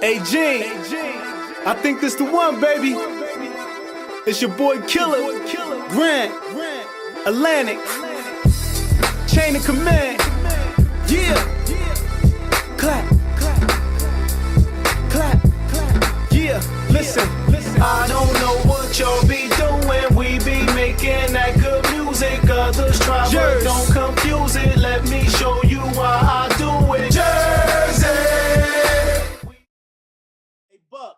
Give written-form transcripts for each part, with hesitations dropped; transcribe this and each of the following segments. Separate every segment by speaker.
Speaker 1: Hey Gene, I think this the one, baby. It's your boy Killer, Grant, Atlantic, Chain of Command. Yeah, clap, clap, yeah. Listen, I don't know what y'all be doing. We be making that good music. Others try, but don't confuse it. Let me show you why I do it. Jersey. Hey Buck,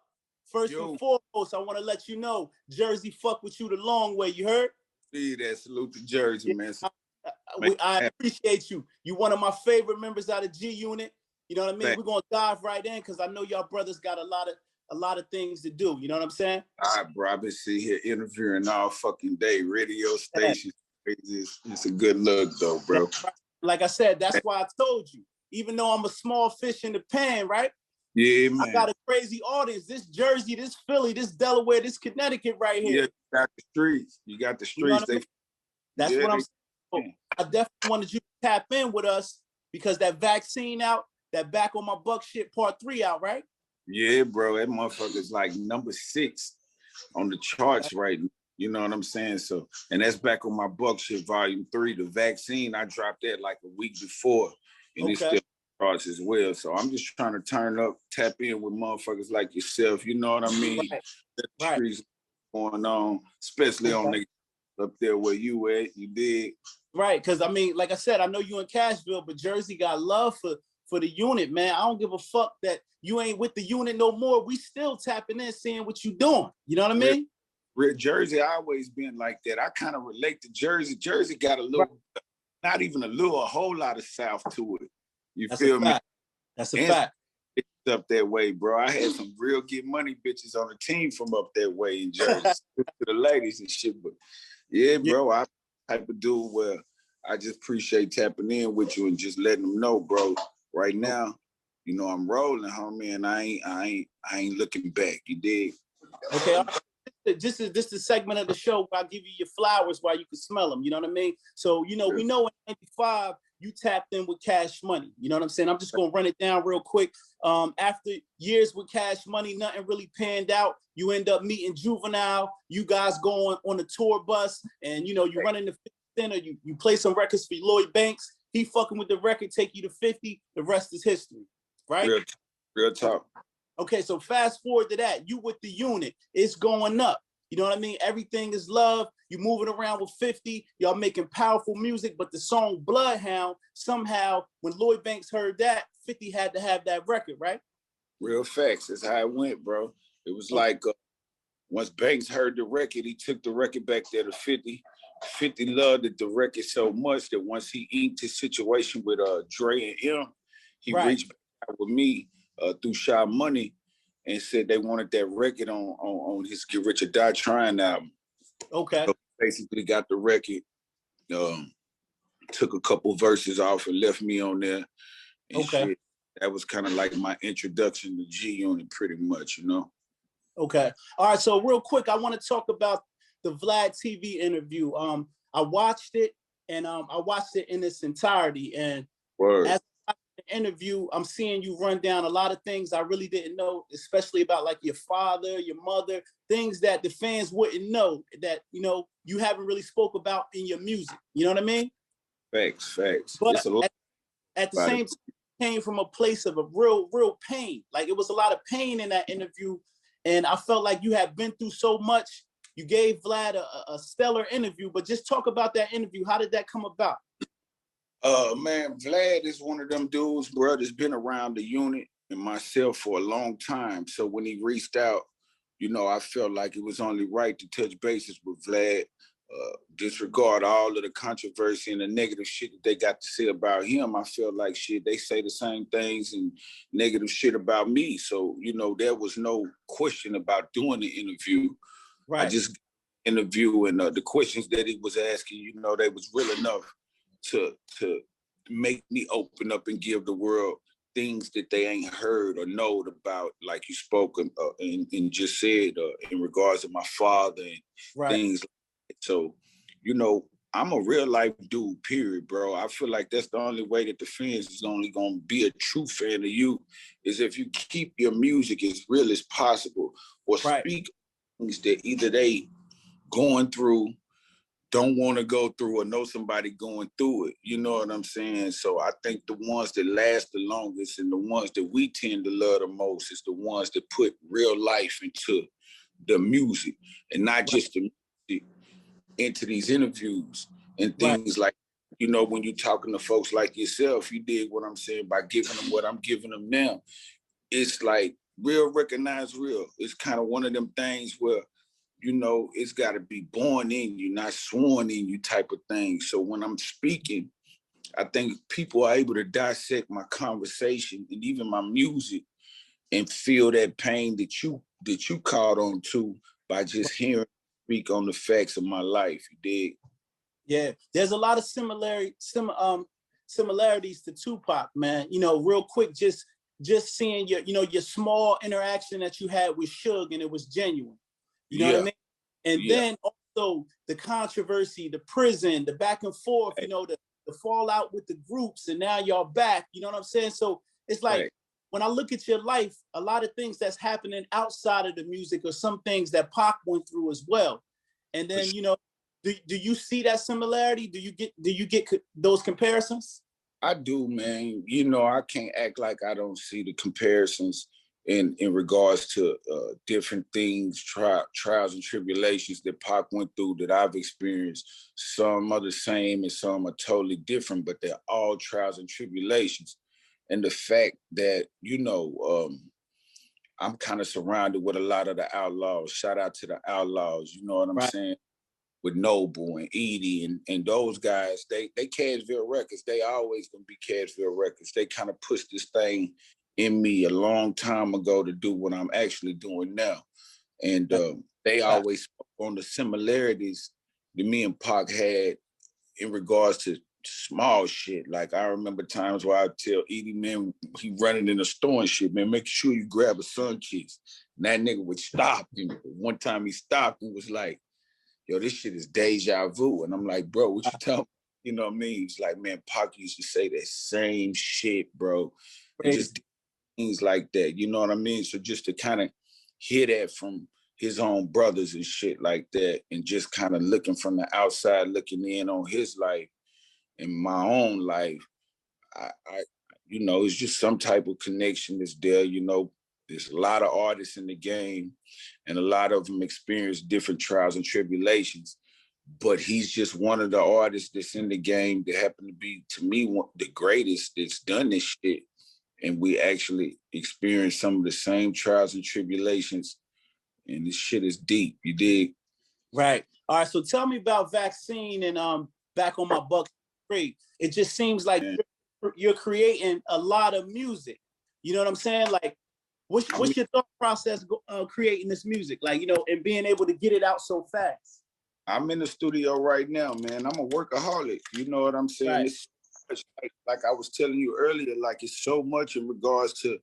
Speaker 1: first and foremost, I want to let you know, Jersey fuck with you the long way. You heard?
Speaker 2: See that, salute to Jersey, man.
Speaker 1: I appreciate you. You one of my favorite members out of G Unit. You know what I mean? We're gonna dive right in because I know y'all brothers got a lot of things to do. You know what I'm saying?
Speaker 2: All right, bro. I've been sitting here interviewing all fucking day. Radio stations. It's a good look though, bro.
Speaker 1: Like I said, that's why I told you. Even though I'm a small fish in the pan, right?
Speaker 2: Yeah, man.
Speaker 1: I got a crazy audience. This Jersey, this Philly, this Delaware, this Connecticut right here.
Speaker 2: Yeah, you got the streets. You got the streets.
Speaker 1: You know what I mean? That's what I'm saying. I definitely wanted you to tap in with us because that vaccine out, that Back on My Buck shit part 3 out, right?
Speaker 2: Yeah, bro. That motherfucker's like number 6 on the charts right now. You know what I'm saying? So, and that's Back on My Buck shit, volume 3. The vaccine, I dropped that like a week before, and it's still charts as well. So I'm just trying to turn up, tap in with motherfuckers like yourself. You know what I mean?
Speaker 1: Right.
Speaker 2: Trees going on, especially on the up there where you at. You dig?
Speaker 1: Right, because I mean, like I said, I know you in Cashville, but Jersey got love for the unit, man. I don't give a fuck that you ain't with the unit no more. We still tapping in, seeing what you doing. You know what I mean?
Speaker 2: Jersey always been like that. I kind of relate to Jersey. Jersey got a little, not even a little, a whole lot of South to it. You feel me?
Speaker 1: That's a fact.
Speaker 2: It's up that way, bro. I had some real get money bitches on the team from up that way in Jersey. To the ladies and shit, but yeah, bro, I type of dude where I just appreciate tapping in with you and just letting them know, bro. Right now, you know I'm rolling, homie, and I ain't looking back. You dig?
Speaker 1: Okay. This is the segment of the show where I give you your flowers while you can smell them. You know what I mean? So, you know, we know in 95, you tapped in with Cash Money. You know what I'm saying? I'm just going to run it down real quick. After years with Cash Money, nothing really panned out. You end up meeting Juvenile. You guys go on the tour bus and, you know, you run in the center. You play some records for Lloyd Banks. He fucking with the record, take you to 50. The rest is history, right?
Speaker 2: Real talk.
Speaker 1: Okay, so fast forward to that. You with the unit, it's going up. You know what I mean? Everything is love. You moving around with 50. Y'all making powerful music, but the song Bloodhound, somehow, when Lloyd Banks heard that, 50 had to have that record, right?
Speaker 2: Real facts. That's how it went, bro. It was like once Banks heard the record, he took the record back there to 50. 50 loved the record so much that once he inked his situation with Dre and M, he reached back out with me through Shy Money and said they wanted that record on his Get Rich or Die Trying album.
Speaker 1: Okay.
Speaker 2: So basically got the record, took a couple verses off and left me on there. And shit. That was kind of like my introduction to G Unit pretty much, you know? Okay.
Speaker 1: All right, so real quick, I want to talk about the Vlad TV interview. I watched it and I watched it in its entirety. And as the interview, I'm seeing you run down a lot of things I really didn't know, especially about like your father, your mother, things that the fans wouldn't know that, you know, you haven't really spoke about in your music. You know what I mean?
Speaker 2: Facts.
Speaker 1: But at the same time, it came from a place of a real pain. Like it was a lot of pain in that interview. And I felt like you had been through so much. You gave Vlad a stellar interview, but just talk about that interview. How did that come about?
Speaker 2: Man, Vlad is one of them dudes, bro, that's been around the unit and myself for a long time. So when he reached out, you know, I felt like it was only right to touch bases with Vlad, disregard all of the controversy and the negative shit that they got to say about him. I feel like shit, they say the same things and negative shit about me. So, you know, there was no question about doing the interview.
Speaker 1: Right.
Speaker 2: I just interview and the questions that he was asking, you know, they was real enough to make me open up and give the world things that they ain't heard or know about, like you spoke and just said in regards to my father and things like that. So, you know, I'm a real life dude, period, bro. I feel like that's the only way that the fans is only gonna be a true fan of you is if you keep your music as real as possible or
Speaker 1: Right.
Speaker 2: speak things that either they going through, don't want to go through, or know somebody going through it. You know what I'm saying? So I think the ones that last the longest and the ones that we tend to love the most is the ones that put real life into the music and not just the music into these interviews and
Speaker 1: Right.
Speaker 2: things like, you know, when you're talking to folks like yourself, you dig what I'm saying by giving them what I'm giving them now. It's like real recognize real. It's kind of one of them things where, you know, it's got to be born in you, not sworn in you type of thing. So when I'm speaking, I think people are able to dissect my conversation and even my music and feel that pain that you called on to by just hearing speak on the facts of my life. You dig?
Speaker 1: Yeah, there's a lot of similarities to Tupac, man. You know, real quick, just seeing your small interaction that you had with Suge, and it was genuine. You know what I mean? And then also the controversy, the prison, the back and forth, you know, the fallout with the groups, and now y'all back. You know what I'm saying? So it's like when I look at your life, a lot of things that's happening outside of the music or some things that Pac went through as well. And then, you know, do you see that similarity? Do you get those comparisons?
Speaker 2: I do, man. You know, I can't act like I don't see the comparisons in regards to different things, trials and tribulations that Pac went through that I've experienced. Some are the same and some are totally different, but they're all trials and tribulations. And the fact that, you know, I'm kind of surrounded with a lot of the outlaws. Shout out to the outlaws, you know what I'm saying? With Noble and Edie and those guys, they Cashville Records. They always gonna be Cashville Records. They kind of pushed this thing in me a long time ago to do what I'm actually doing now. And they always spoke on the similarities that me and Pac had in regards to small shit. Like I remember times where I'd tell Edie, man, he running in the store and shit, man, make sure you grab a sun kiss. And that nigga would stop. And one time he stopped and was like, yo, this shit is deja vu. And I'm like, bro, what you tell me? You know what I mean? It's like, man, Pac used to say that same shit, bro. And just things like that. You know what I mean? So just to kind of hear that from his own brothers and shit like that, and just kind of looking from the outside, looking in on his life and my own life, I you know, it's just some type of connection that's there. You know, there's a lot of artists in the game and a lot of them experience different trials and tribulations, but he's just one of the artists that's in the game that happen to be, to me, the greatest that's done this shit. And we actually experience some of the same trials and tribulations, and this shit is deep, you dig?
Speaker 1: Right. All right, so tell me about Vaccine and Back on My Buck Street. It just seems like you're creating a lot of music. You know what I'm saying? Like, what's your thought process creating this music? Like, you know, and being able to get it out so fast.
Speaker 2: I'm in the studio right now, man. I'm a workaholic. You know what I'm saying?
Speaker 1: Right.
Speaker 2: It's like I was telling you earlier, like it's so much in regards to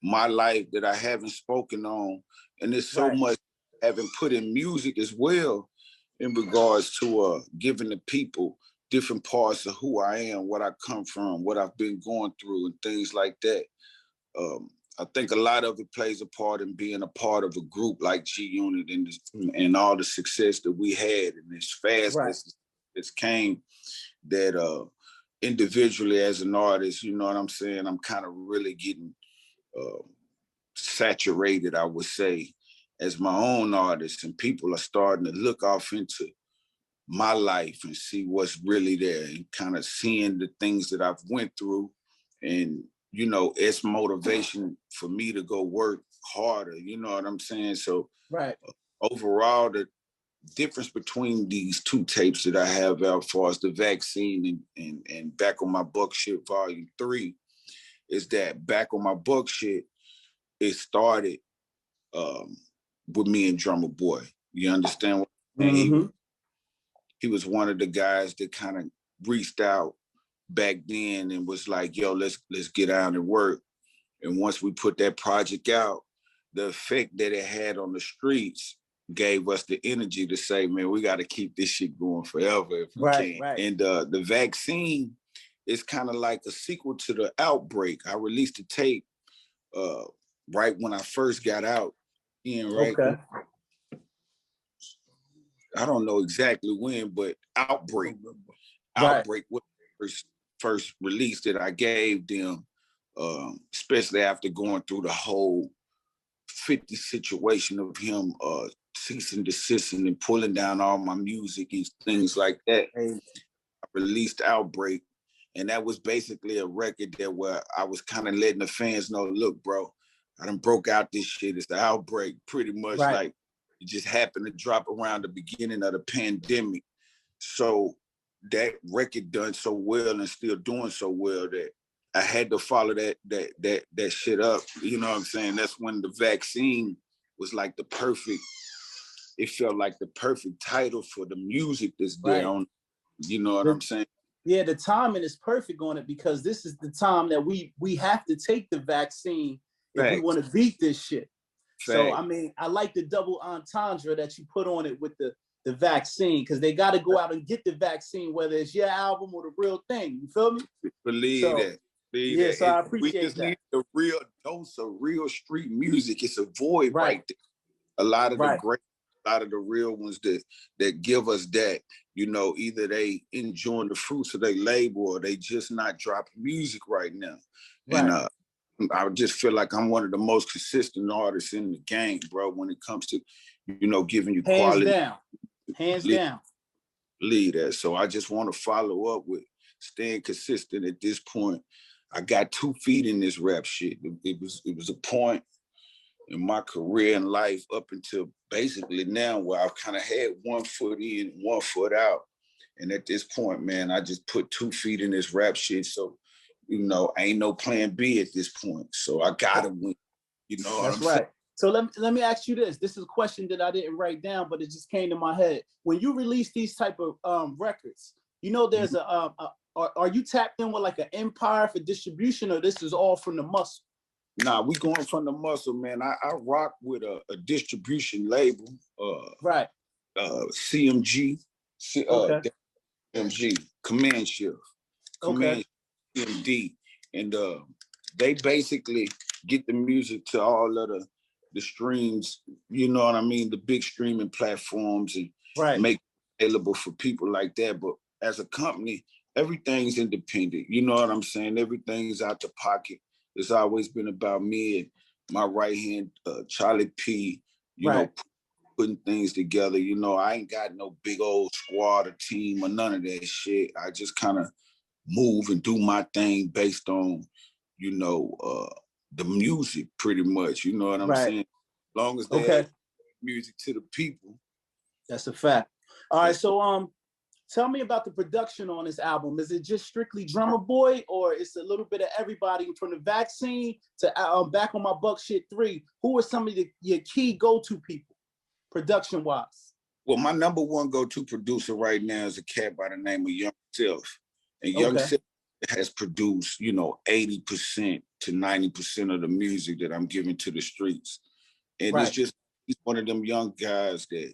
Speaker 2: my life that I haven't spoken on. And there's so much I haven't put in music as well in regards to giving the people different parts of who I am, what I come from, what I've been going through and things like that. I think a lot of it plays a part in being a part of a group like G Unit and all the success that we had and as fast as it came that individually as an artist, you know what I'm saying? I'm kind of really getting saturated, I would say, as my own artist, and people are starting to look off into my life and see what's really there and kind of seeing the things that I've went through. And, you know, it's motivation for me to go work harder, you know what I'm saying? So overall, the difference between these two tapes that I have out for as the Vaccine and Back on My Buck Shit Volume 3 is that Back on My Buck Shit, it started with me and Drummer Boy. You understand what I'm saying? He was one of the guys that kind of reached out back then and was like, yo, let's get out and work. And once we put that project out, the effect that it had on the streets gave us the energy to say, man, we got to keep this shit going forever if we can.
Speaker 1: Right.
Speaker 2: And the vaccine is kind of like a sequel to the Outbreak. I released a tape right when I first got out. Right.
Speaker 1: Okay.
Speaker 2: I don't know exactly when, but Outbreak was first release that I gave them, especially after going through the whole 50 situation of him cease and desisting and pulling down all my music and things like that. I released Outbreak, and that was basically a record that where I was kind of letting the fans know, look, bro, I done broke out this shit. It's the Outbreak, pretty much. Like it just happened to drop around the beginning of the pandemic. So that record done so well and still doing so well that I had to follow that shit up. You know what I'm saying? That's when the vaccine was like the perfect, it felt like the perfect title for the music that's there on, you know what I'm saying?
Speaker 1: Yeah, the timing is perfect on it because this is the time that we have to take the vaccine if we want to beat this shit. So, I mean, I like the double entendre that you put on it with the vaccine, because they got to go out and get the vaccine, whether it's your album or the real thing. You feel me?
Speaker 2: Believe that.
Speaker 1: Yeah, so I appreciate
Speaker 2: we just
Speaker 1: that.
Speaker 2: need a real dose of real street music. It's a void right there. A lot of the real ones that give us that, you know, either they enjoying the fruits of their labor or they just not dropping music right now. And I just feel like I'm one of the most consistent artists in the game, bro, when it comes to, you know, giving you quality.
Speaker 1: Hands down.
Speaker 2: Lead that. So I just want to follow up with staying consistent at this point. I got 2 feet in this rap shit. It was a point in my career and life up until basically now where I've kind of had 1 foot in, 1 foot out. And at this point, man, I just put 2 feet in this rap shit. So, you know, ain't no plan B at this point. So I gotta win. You know what I'm saying?
Speaker 1: So let me ask you this. This is a question that I didn't write down, but it just came to my head. When you release these type of records, you know, there's are you tapped in with like an empire for distribution, or this is all from the muscle?
Speaker 2: Nah, we going from the muscle, man. I rock with a distribution label. CMG. CMG, Command Shift. Command CMD. And they basically get the music to all of the streams, you know what I mean? The big streaming platforms and make it available for people like that. But as a company, everything's independent. You know what I'm saying? Everything's out the pocket. It's always been about me and my right hand, Charlie P, you know, putting things together. You know, I ain't got no big old squad or team or none of that shit. I just kind of move and do my thing based on, you know, the music pretty much. You know what I'm saying? As long as they add music to the people.
Speaker 1: That's a fact. All right, so tell me about the production on this album. Is it just strictly Drummer Boy, or it's a little bit of everybody from the vaccine to Back on My Buck Shit 3? Who are some of your key go-to people, production-wise?
Speaker 2: Well, my number one go-to producer right now is a cat by the name of Young Self. And Young Self has produced, you know, 80% to 90% of the music that I'm giving to the streets. And it's just, he's one of them young guys that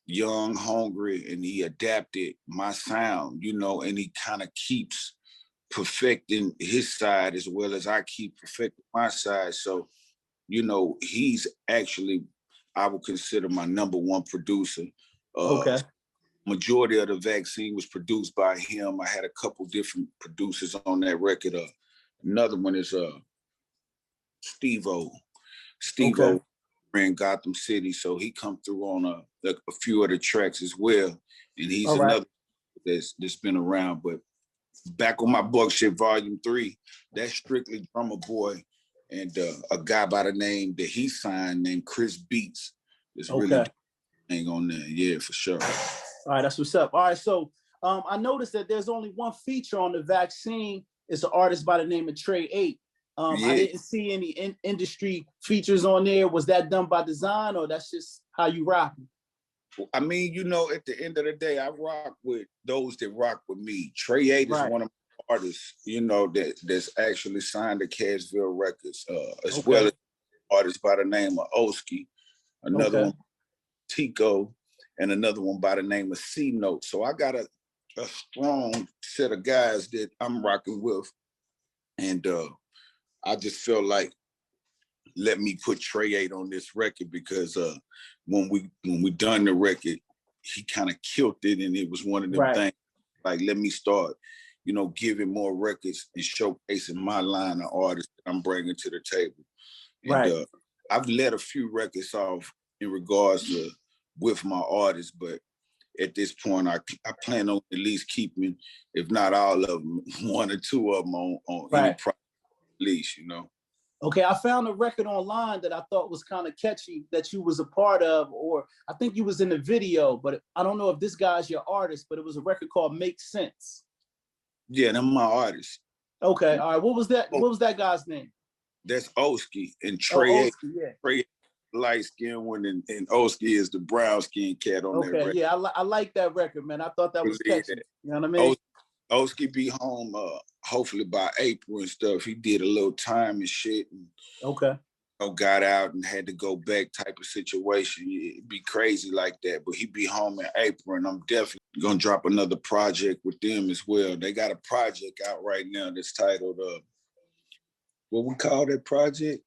Speaker 2: young, hungry, and he adapted my sound, you know, and he kind of keeps perfecting his side as well as I keep perfecting my side. So, you know, he's actually, I would consider my number one producer. Majority of the vaccine was produced by him. I had a couple different producers on that record. Another one is Steve-O. Steve-O ran Gotham City, so he come through on a few of the tracks as well. And he's another that's been around. But Back on My Buck Shit Volume 3, that's strictly Drummer Boy and a guy by the name that he signed named Chris Beats. It's really hang on there. Yeah, for sure.
Speaker 1: All right, that's what's up. All right, so I noticed that there's only one feature on the vaccine. It's an artist by the name of Trey 8. I didn't see any industry features on there. Was that done by design, or that's just how you rock?
Speaker 2: I mean, you know, at the end of the day, I rock with those that rock with me. Trey 8 is one of my artists, you know, that's actually signed to Cashville Records, as well as artists by the name of Oski, another one, Tico, and another one by the name of C Note. So I got a strong set of guys that I'm rocking with. And I just felt like, let me put Trey 8 on this record, because when we done the record, he kind of killed it, and it was one of them things. Like, let me start, giving more records and showcasing my line of artists that I'm bringing to the table. And I've let a few records off in regards to with my artists, but at this point, I plan on at least keeping, if not all of them, one or two of them on any project release,
Speaker 1: Okay, I found a record online that I thought was kind of catchy that you was a part of, or I think you was in the video, but I don't know if this guy's your artist, but it was a record called Make Sense.
Speaker 2: Yeah, them my artists.
Speaker 1: Okay, all right. What was that? What was that guy's name?
Speaker 2: That's Oski and Trey.
Speaker 1: Yeah.
Speaker 2: Trey, light skinned one, and Oski is the brown skinned cat on that record.
Speaker 1: Okay, yeah, I like that record, man. I thought that was catchy. You know what I mean?
Speaker 2: Oski be home hopefully by April and stuff. He did a little time and shit. And, got out and had to go back type of situation. It'd be crazy like that, but he'd be home in April, and I'm definitely gonna drop another project with them as well. They got a project out right now that's titled, what we call that project?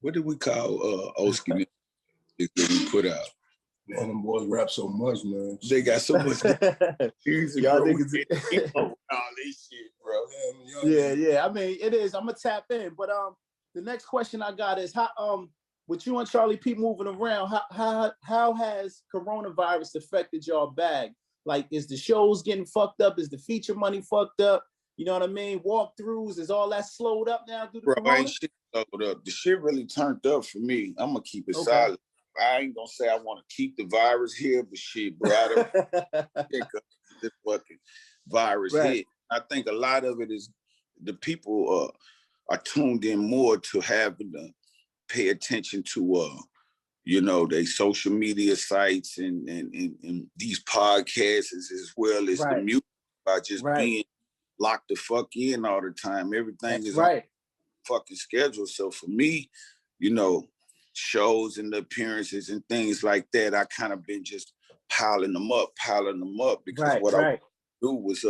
Speaker 2: What did we call Oski that we put out?
Speaker 3: Man, them boys rap so much, man.
Speaker 2: They got so much music.
Speaker 1: Y'all
Speaker 2: bro.
Speaker 1: niggas
Speaker 2: all this shit, bro.
Speaker 1: Yeah. I mean, it is. I'm gonna tap in, but the next question I got is how with you and Charlie P moving around, how has coronavirus affected y'all bag? Like, is the shows getting fucked up? Is the feature money fucked up? You know what I mean? Walkthroughs, is all that slowed up now due to corona?
Speaker 2: Ain't shit slowed up. The shit really turned up for me. I'm gonna keep it solid. I ain't gonna say I want to keep the virus here, but shit, bro, I don't think this fucking virus hit. I think a lot of it is the people are tuned in more to having to pay attention to they social media sites and these podcasts as well as the music, by just being locked the fuck in all the time. Everything is on fucking schedule. So for me, shows and the appearances and things like that, I kind of been just piling them up because what I do was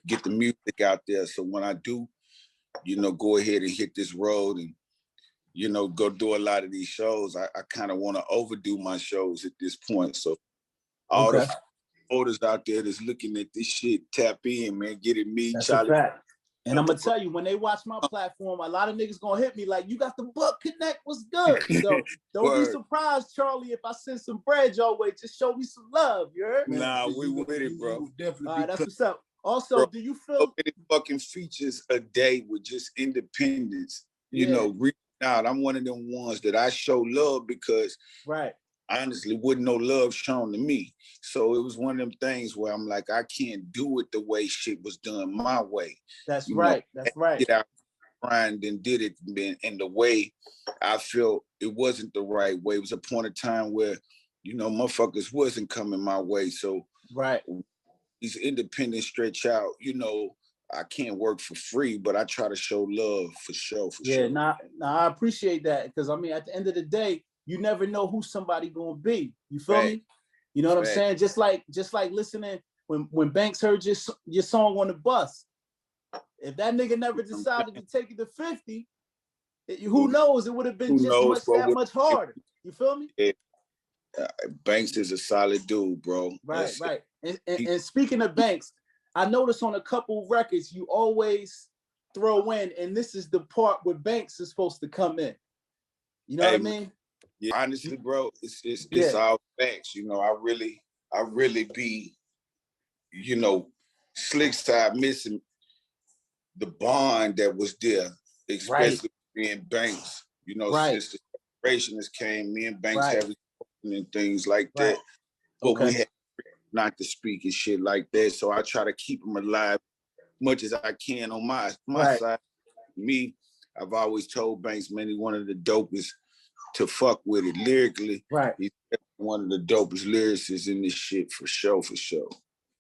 Speaker 2: get the music out there. So when I do, go ahead and hit this road and, go do a lot of these shows, I kind of want to overdo my shows at this point. So all the voters out there that's looking at this shit, tap in, man, get it me,
Speaker 1: That's
Speaker 2: Charlie.
Speaker 1: A fact. And I'm gonna tell you, when they watch my platform, a lot of niggas gonna hit me like, you got the Buck Connect, what's good? So don't be surprised, Charlie, if I send some bread your way, just show me some love, you heard?
Speaker 2: Nah, we with it, bro.
Speaker 1: Definitely. All right, that's what's up. Also, bro, do you feel
Speaker 2: so many fucking features a day with just independence, reaching out? I'm one of them ones that I show love because honestly wasn't no love shown to me. So it was one of them things where I'm like, I can't do it the way shit was done my way.
Speaker 1: That's right.
Speaker 2: Get out, grind and did it in the way I felt it wasn't the right way. It was a point of time where, motherfuckers wasn't coming my way. So these independent stretch out, I can't work for free, but I try to show love for sure.
Speaker 1: Nah, I appreciate that, because I mean, at the end of the day, you never know who somebody gonna be. You feel me? You know what I'm saying? Just like listening when Banks heard your song on the bus. If that nigga never decided to take it to 50, who knows? It would have been that much harder. You feel me?
Speaker 2: Yeah. Banks is a solid dude, bro.
Speaker 1: Right. And speaking of Banks, I noticed on a couple records you always throw in, and this is the part where Banks is supposed to come in. You know what I mean?
Speaker 2: Yeah, honestly, bro, it's all facts. I really be, slick side missing the bond that was there, especially being Banks. Since the separation has came, me and Banks having and things like that. But we had not to speak and shit like that. So I try to keep them alive much as I can on my side. Me, I've always told Banks, man, he's one of the dopest to fuck with it lyrically. He's one of the dopest lyricists in this shit for sure.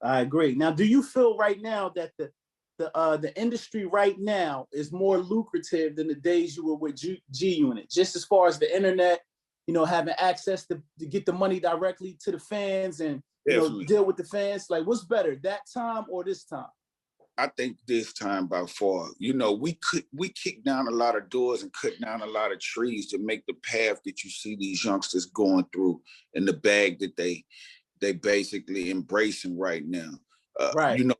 Speaker 1: I agree. Now, do you feel right now that the industry right now is more lucrative than the days you were with G Unit, just as far as the internet you know, having access to get the money directly to the fans and, you know, deal with the fans? Like, what's better, that time or this time?
Speaker 2: I think this time by far. You know, we kicked down a lot of doors and cut down a lot of trees to make the path that you see these youngsters going through and the bag that they basically embracing right now.
Speaker 1: Right.
Speaker 2: You know,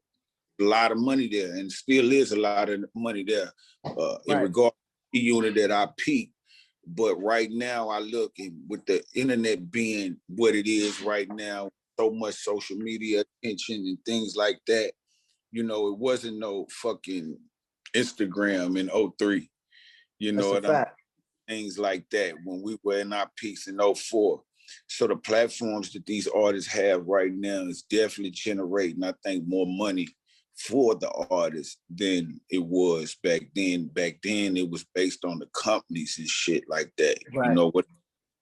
Speaker 2: a lot of money there, and still is a lot of money there in regard to the unit that I peaked. But right now, I look, and with the internet being what it is right now, so much social media attention and things like that, you know, it wasn't no fucking Instagram in '03. You know what I mean? Things like that when we were in our peaks in '04. So the platforms that these artists have right now is definitely generating, I think, more money for the artists than it was back then. Back then, it was based on the companies and shit like that.
Speaker 1: Right.
Speaker 2: You know, what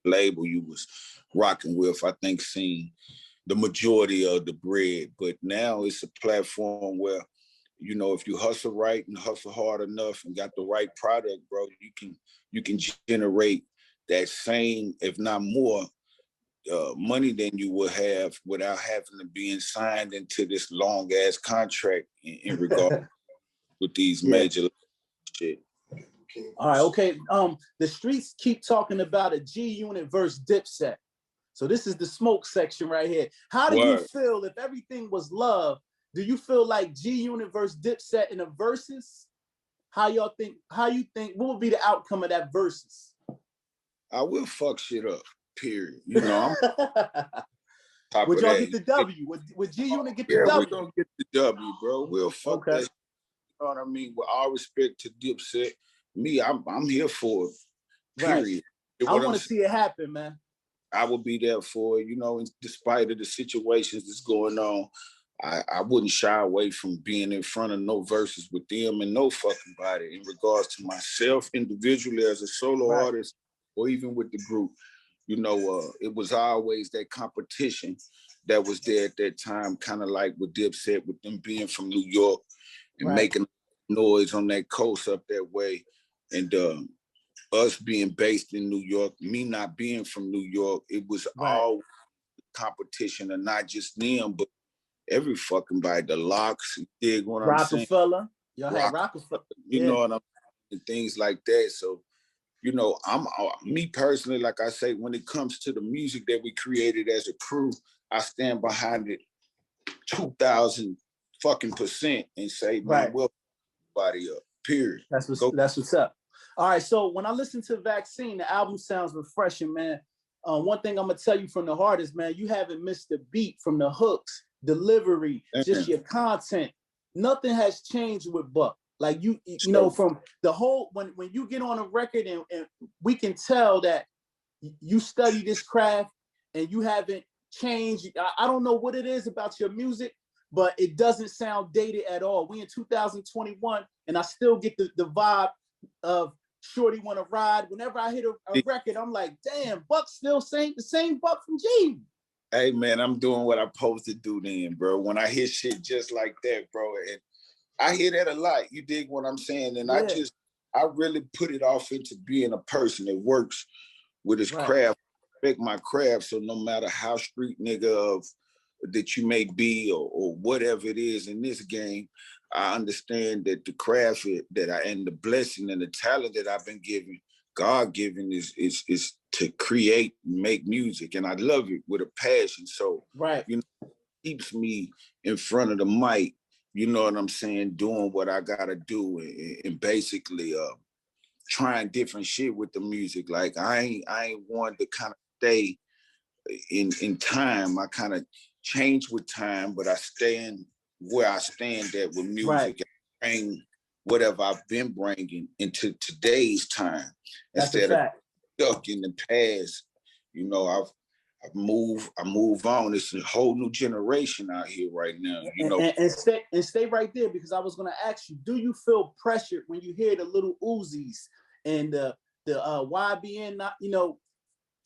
Speaker 2: label you was rocking with, I think, seen the majority of the bread. But now it's a platform where, you know, if you hustle right and hustle hard enough and got the right product, bro, you can generate that same, if not more, money than you would have without having to be signed into this long ass contract in regard with these major shit.
Speaker 1: All right, okay. The streets keep talking about a G Unit versus Dipset. So this is the smoke section right here. How do you feel if everything was love? Do you feel like G Unit versus Dipset in a versus? How you think, what would be the outcome of that versus?
Speaker 2: I will fuck shit up, period. You know, I'm
Speaker 1: would y'all get the W? Would G Unit get the W?
Speaker 2: Yeah, we're gonna get the W, bro. We'll fuck that. You know what I mean? With all respect to Dipset, me, I'm here for it, period.
Speaker 1: Right. I want to see it happen, man.
Speaker 2: I will be there for it, you know, in despite of the situations that's going on. I wouldn't shy away from being in front of no verses with them and no fucking body in regards to myself individually as a solo artist or even with the group. You know, it was always that competition that was there at that time, kind of like with Dipset, with them being from New York and making noise on that coast up that way. And us being based in New York, me not being from New York, it was all competition, and not just them, but every fucking body, the Locks, you dig what I'm saying?
Speaker 1: Rockefeller. Y'all had Rockefeller.
Speaker 2: You know what I'm saying? And things like that. So, you know, I'm me personally, like I say, when it comes to the music that we created as a crew, I stand behind it 2,000 fucking % and say, man, we'll body up, period.
Speaker 1: That's what's up. All right, so when I listen to Vaccine, the album sounds refreshing, man. One thing I'm gonna tell you from the heart is, man, you haven't missed the beat from the hooks, delivery, just your content. Nothing has changed with Buck. Like you know, from the whole when you get on a record and we can tell that you study this craft and you haven't changed. I don't know what it is about your music, but it doesn't sound dated at all. We in 2021, and I still get the vibe of Shorty Wanna Ride. Whenever I hit a record, I'm like, damn, Buck's still the same Buck from G.
Speaker 2: Hey man, I'm doing what I'm supposed to do then, bro. When I hear shit just like that, bro, and I hear that a lot. You dig what I'm saying? And I really put it off into being a person that works with his craft, respect my craft. So no matter how street nigga that you may be or whatever it is in this game, I understand that the craft and the blessing and the talent that I've been given, God given, is to create and make music, and I love it with a passion. So you know, it keeps me in front of the mic. You know what I'm saying? Doing what I gotta do and basically trying different shit with the music. Like I ain't one to kind of stay in time. I kind of change with time, but I stand where I stand at with music and bring whatever I've been bringing into today's time. Instead of stuck in the past. You know, I move on. It's a whole new generation out here right now. You know,
Speaker 1: and stay right there, because I was gonna ask you, do you feel pressured when you hear the little Uzis and the YBN, you know,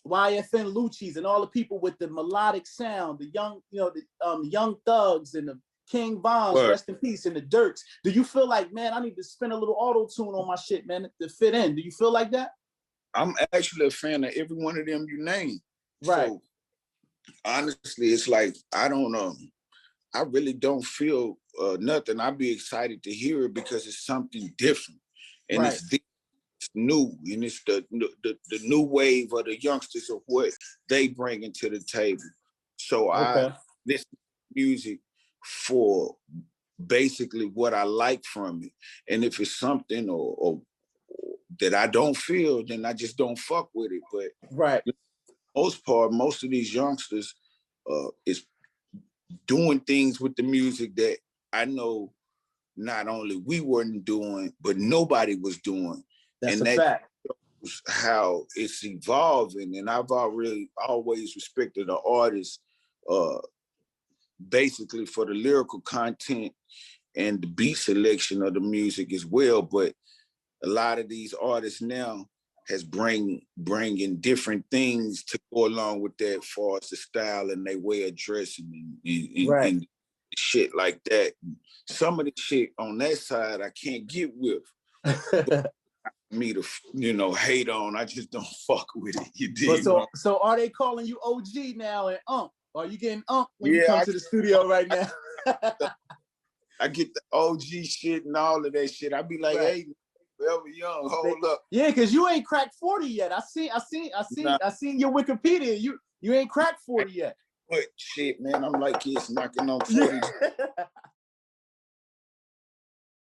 Speaker 1: YFN Lucci's and all the people with the melodic sound, the young, you know, the Young Thugs and the King Bombs, rest in peace, and the Dirks? Do you feel like, man, I need to spin a little auto tune on my shit, man, to fit in? Do you feel like that?
Speaker 2: I'm actually a fan of every one of them you named.
Speaker 1: Right.
Speaker 2: So honestly, it's like I don't I really don't feel nothing. I'd be excited to hear it because it's something different, and
Speaker 1: Right.
Speaker 2: it's new, and it's the new wave of the youngsters of what they bring into the table. So I listen to music for basically what I like from it, and if it's something or that I don't feel, then I just don't fuck with it. But
Speaker 1: right,
Speaker 2: for the most part, most of these youngsters is doing things with the music that I know not only we weren't doing, but nobody was doing.
Speaker 1: That's
Speaker 2: and
Speaker 1: a
Speaker 2: that
Speaker 1: fact.
Speaker 2: shows how it's evolving. And I've always respected the artist basically for the lyrical content and the beat selection of the music as well. But a lot of these artists now has bringing different things to go along with that, as far as the style and their way of dressing and shit like that. Some of the shit on that side I can't get with. Me to hate on, I just don't fuck with it. You dig?
Speaker 1: So are they calling you OG now and Are you getting when you come to the studio right now?
Speaker 2: I get the OG shit and all of that shit. I be like, hey, forever young, hold up.
Speaker 1: Yeah, because you ain't cracked 40 yet. I seen your Wikipedia. You ain't cracked 40 yet.
Speaker 2: But shit, man, I'm like kids knocking on 40.